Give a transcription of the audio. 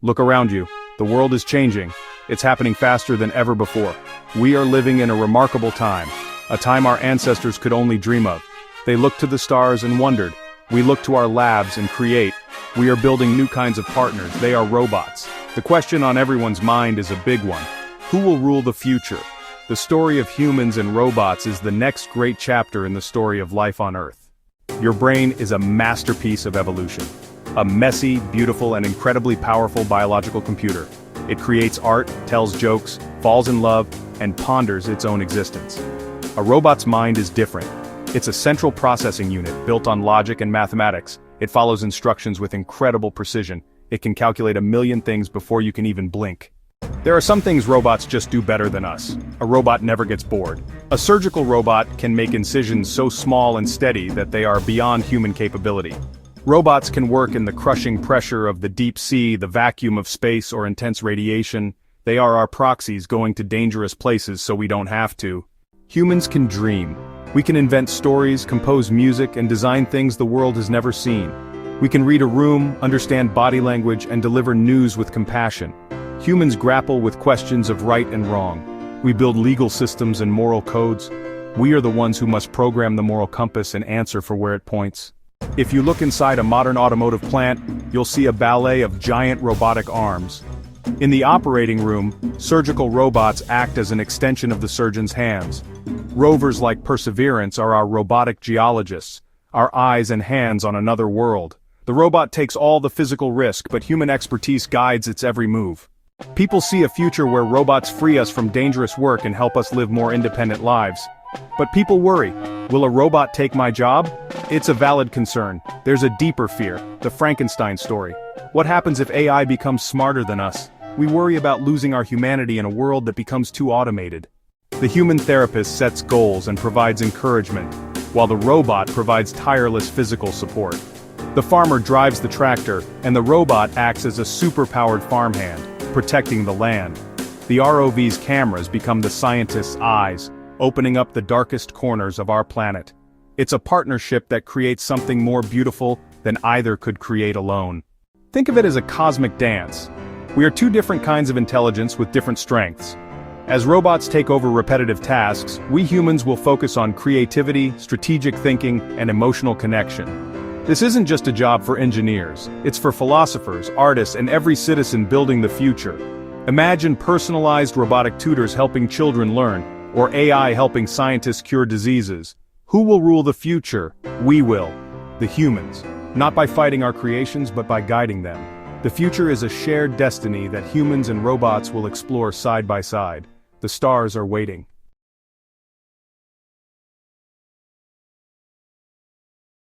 Look around you. The world is changing. It's happening faster than ever before. We are living in a remarkable time, a time our ancestors could only dream of. They looked to the stars and wondered. We look to our labs and create. We are building new kinds of partners. They are robots. The question on everyone's mind is a big one. Who will rule the future? The story of humans and robots is the next great chapter in the story of life on Earth. Your brain is a masterpiece of evolution. A messy, beautiful, and incredibly powerful biological computer. It creates art, tells jokes, falls in love, and ponders its own existence. A robot's mind is different. It's a central processing unit built on logic and mathematics. It follows instructions with incredible precision. It can calculate a million things before you can even blink. There are some things robots just do better than us. A robot never gets bored. A surgical robot can make incisions so small and steady that they are beyond human capability. Robots can work in the crushing pressure of the deep sea, the vacuum of space, or intense radiation. They are our proxies going to dangerous places so we don't have to. Humans can dream. We can invent stories, compose music, and design things the world has never seen. We can read a room, understand body language, and deliver news with compassion. Humans grapple with questions of right and wrong. We build legal systems and moral codes. We are the ones who must program the moral compass and answer for where it points. If you look inside a modern automotive plant, you'll see a ballet of giant robotic arms. In the operating room, surgical robots act as an extension of the surgeon's hands. Rovers like Perseverance are our robotic geologists, our eyes and hands on another world. The robot takes all the physical risk, but human expertise guides its every move. People see a future where robots free us from dangerous work and help us live more independent lives. But people worry, will a robot take my job? It's a valid concern. There's a deeper fear, the Frankenstein story. What happens if AI becomes smarter than us? We worry about losing our humanity in a world that becomes too automated. The human therapist sets goals and provides encouragement, while the robot provides tireless physical support. The farmer drives the tractor, and the robot acts as a super-powered farmhand, protecting the land. The ROV's cameras become the scientist's eyes, opening up the darkest corners of our planet. It's a partnership that creates something more beautiful than either could create alone. Think of it as a cosmic dance. We are two different kinds of intelligence with different strengths. As robots take over repetitive tasks, we humans will focus on creativity, strategic thinking, and emotional connection. This isn't just a job for engineers, it's for philosophers, artists, and every citizen building the future. Imagine personalized robotic tutors helping children learn, or AI helping scientists cure diseases. Who will rule the future? We will. The humans. Not by fighting our creations, but by guiding them. The future is a shared destiny that humans and robots will explore side by side. The stars are waiting.